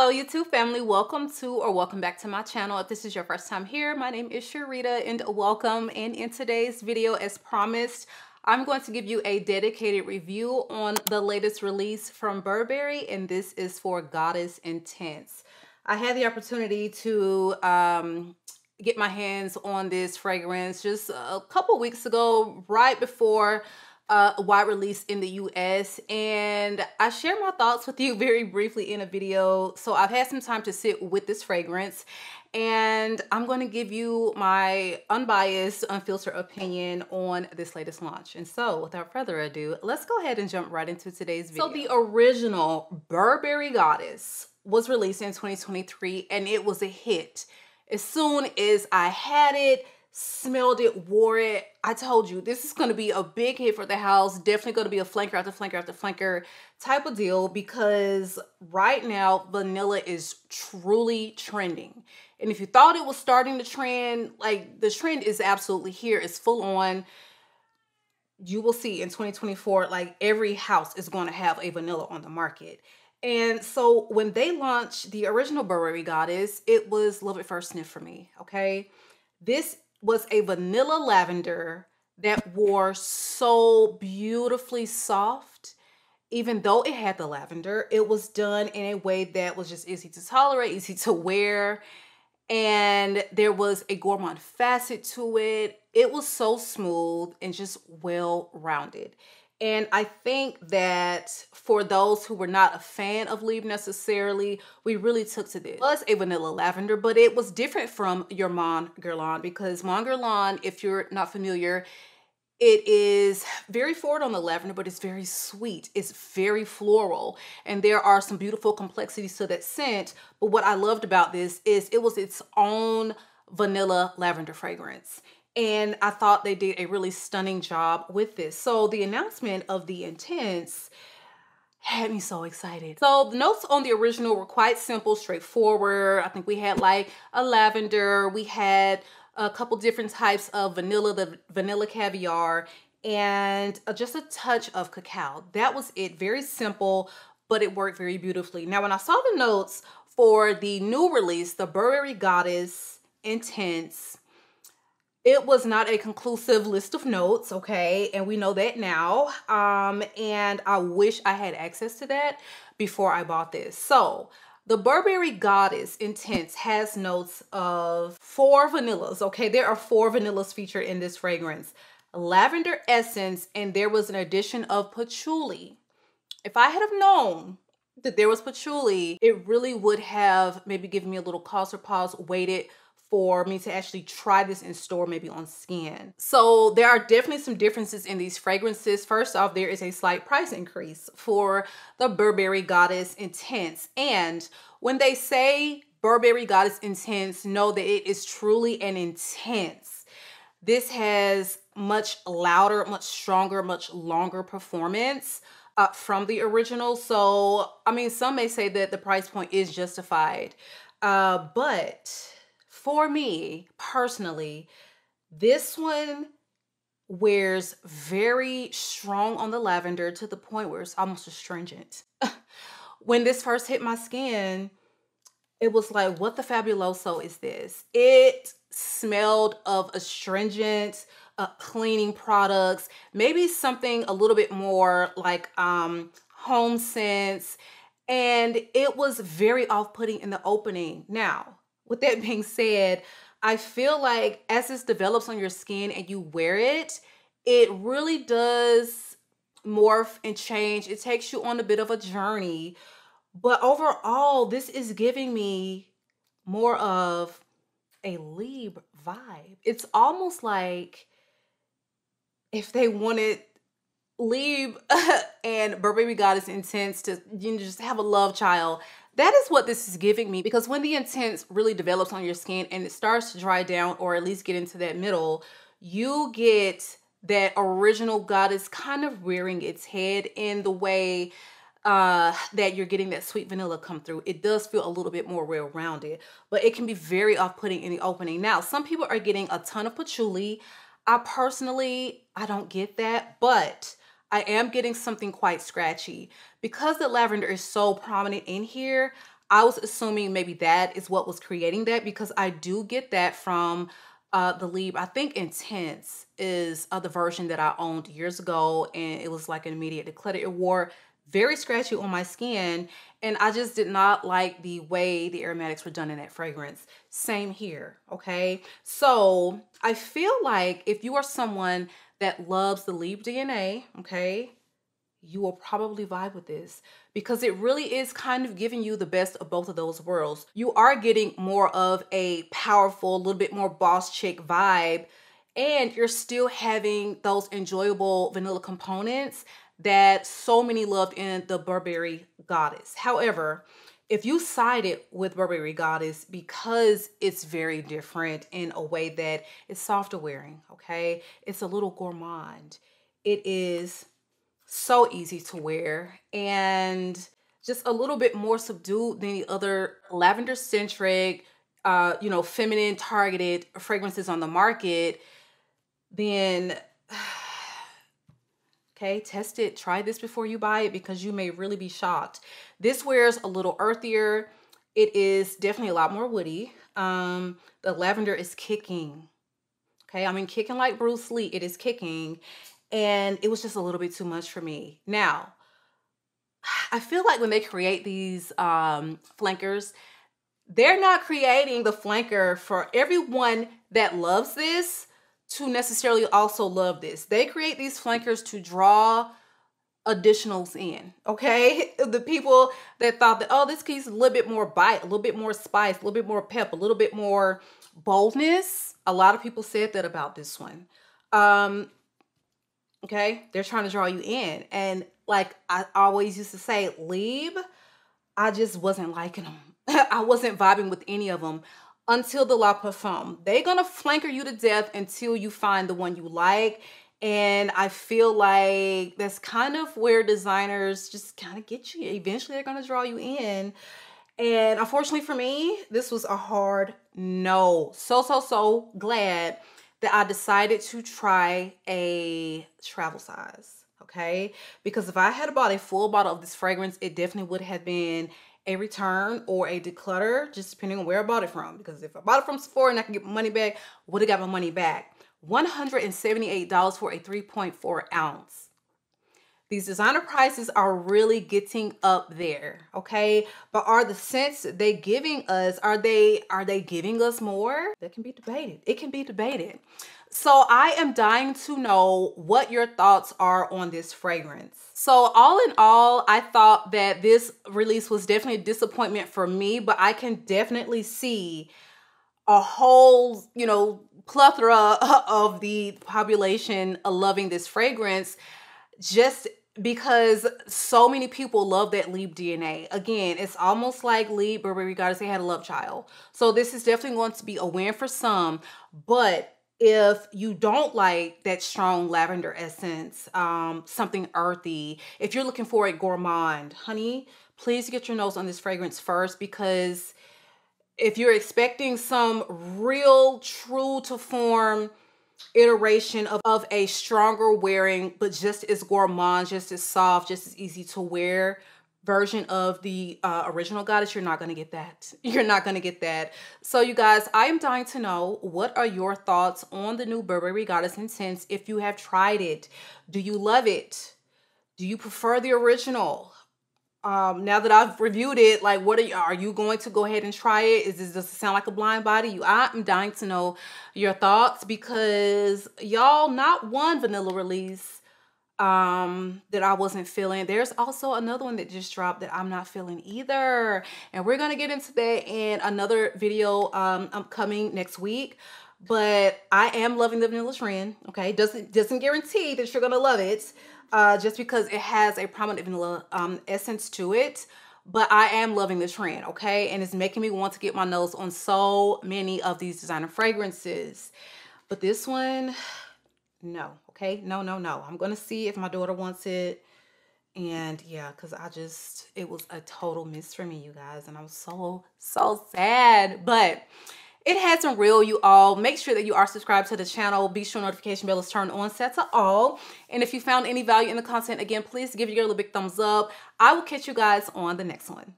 Hello YouTube family, welcome back to my channel. If this is your first time here, my name is Sharita and welcome. And in today's video, as promised, I'm going to give you a dedicated review on the latest release from Burberry, and this is for Goddess Intense. I had the opportunity to get my hands on this fragrance just a couple weeks ago, right before a wide release in the US, and I share my thoughts with you very briefly in a video. So I've had some time to sit with this fragrance, and I'm going to give you my unbiased, unfiltered opinion on this latest launch. And so without further ado, let's go ahead and jump right into today's video. So the original Burberry Goddess was released in 2023, and it was a hit. As soon as I had it, smelled it, wore it, I told you this is going to be a big hit for the house. Definitely going to be a flanker after flanker after flanker type of deal, because right now vanilla is truly trending. And if you thought it was starting to trend, like, the trend is absolutely here. It's full on. You will see in 2024, like, every house is going to have a vanilla on the market. And so when they launched the original Burberry Goddess, it was love at first sniff for me, okay? This was a vanilla lavender that wore so beautifully soft. Even though it had the lavender, it was done in a way that was just easy to tolerate, easy to wear. And there was a gourmand facet to it. It was so smooth and just well-rounded. And I think that for those who were not a fan of Libre necessarily, we really took to this. It was a vanilla lavender, but it was different from your Mon Guerlain, because Mon Guerlain, if you're not familiar, it is very forward on the lavender, but it's very sweet. It's very floral, and there are some beautiful complexities to that scent. But what I loved about this is it was its own vanilla lavender fragrance. And I thought they did a really stunning job with this. So the announcement of the Intense had me so excited. So the notes on the original were quite simple, straightforward. I think we had like a lavender. We had a couple different types of vanilla, the vanilla caviar, and just a touch of cacao. That was it. Very simple, but it worked very beautifully. Now, when I saw the notes for the new release, the Burberry Goddess Intense, it was not a conclusive list of notes, okay? And we know that now. And I wish I had access to that before I bought this. So the Burberry Goddess Intense has notes of 4 vanillas, okay? There are 4 vanillas featured in this fragrance. Lavender essence, and there was an addition of patchouli. If I had have known that there was patchouli, it really would have maybe given me a little pause, waited for me to actually try this in store, maybe on skin. So there are definitely some differences in these fragrances. First off, there is a slight price increase for the Burberry Goddess Intense. And when they say Burberry Goddess Intense, know that it is truly an intense. This has much louder, much stronger, much longer performance from the original. So, I mean, some may say that the price point is justified, but for me personally, this one wears very strong on the lavender to the point where it's almost astringent. When this first hit my skin, it was like, what the fabuloso is this? It smelled of astringent cleaning products, maybe something a little bit more like home scents, and it was very off-putting in the opening. Now, with that being said, I feel like as this develops on your skin and you wear it, it really does morph and change. It takes you on a bit of a journey. But overall, this is giving me more of a Libre vibe. It's almost like if they wanted Libre and Burberry Goddess Intense to, you know, just have a love child. That is what this is giving me, because when the Intense really develops on your skin and it starts to dry down, or at least get into that middle, you get that original Goddess kind of rearing its head in the way that you're getting that sweet vanilla come through. It does feel a little bit more well-rounded, but it can be very off-putting in the opening. Now, some people are getting a ton of patchouli. I don't get that, but I am getting something quite scratchy. Because the lavender is so prominent in here, I was assuming maybe that is what was creating that, because I do get that from the Libre. I think Intense is the version that I owned years ago, and it was like an immediate declutter. It wore very scratchy on my skin, and I just did not like the way the aromatics were done in that fragrance. Same here, okay? So I feel like if you are someone that loves the Libre DNA, okay, you will probably vibe with this, because it really is kind of giving you the best of both of those worlds. You are getting more of a powerful, a little bit more boss chick vibe, and you're still having those enjoyable vanilla components that so many loved in the Burberry Goddess. However, if you sided with Burberry Goddess because it's very different in a way that it's softer wearing, okay? It's a little gourmand. It is so easy to wear and just a little bit more subdued than the other lavender centric, you know, feminine targeted fragrances on the market, then okay, test it. Try this before you buy it, because you may really be shocked. This wears a little earthier. It is definitely a lot more woody. The lavender is kicking. Okay, I mean, kicking like Bruce Lee. It is kicking. And it was just a little bit too much for me. Now, I feel like when they create these flankers, they're not creating the flanker for everyone that loves this to necessarily also love this. They create these flankers to draw additionals in, okay? The people that thought that, oh, this keeps a little bit more bite, a little bit more spice, a little bit more pep, a little bit more boldness. A lot of people said that about this one. Okay, they're trying to draw you in. And like I always used to say, Libre, I just wasn't liking them. I wasn't vibing with any of them until the La Parfum. They're gonna flanker you to death until you find the one you like. And I feel like that's kind of where designers just kind of get you. Eventually they're gonna draw you in. And unfortunately for me, this was a hard no. So glad that I decided to try a travel size, okay? Because if I had bought a full bottle of this fragrance, it definitely would have been a return or a declutter, just depending on where I bought it from. Because if I bought it from Sephora and I could get my money back, would have got my money back. $178 for a 3.4 ounce. These designer prices are really getting up there, okay? But are the scents they giving us, are they giving us more? That can be debated. It can be debated. So I am dying to know what your thoughts are on this fragrance. So all in all, I thought that this release was definitely a disappointment for me, but I can definitely see a whole, you know, plethora of the population loving this fragrance, just because so many people love that Libre DNA. Again, it's almost like Libre, Burberry Goddess, they had a love child. So this is definitely going to be a win for some. But if you don't like that strong lavender essence, something earthy, if you're looking for a gourmand, honey, please get your nose on this fragrance first, because if you're expecting some real true to form iteration of a stronger wearing, but just as gourmand, just as soft, just as easy to wear version of the original Goddess, you're not going to get that. You're not going to get that. So you guys, I am dying to know, what are your thoughts on the new Burberry Goddess Intense? If you have tried it, do you love it? Do you prefer the original? Now that I've reviewed it, like, what are you going to go ahead and try it? Does it sound like a blind body? I'm dying to know your thoughts, because y'all, not one vanilla release that I wasn't feeling. There's also another one that just dropped that I'm not feeling either, and we're gonna get into that in another video upcoming next week. But I am loving the vanilla trend. Okay, doesn't guarantee that you're gonna love it, just because it has a prominent vanilla essence to it. But I am loving the trend, okay? And it's making me want to get my nose on so many of these designer fragrances. But this one, no, okay? No. I'm gonna see if my daughter wants it. And yeah, because it was a total miss for me, you guys. And I'm so sad. But it had some real, you all. Make sure that you are subscribed to the channel. Be sure notification bell is turned on, set to all. And if you found any value in the content, again, please give your girl a big thumbs up. I will catch you guys on the next one.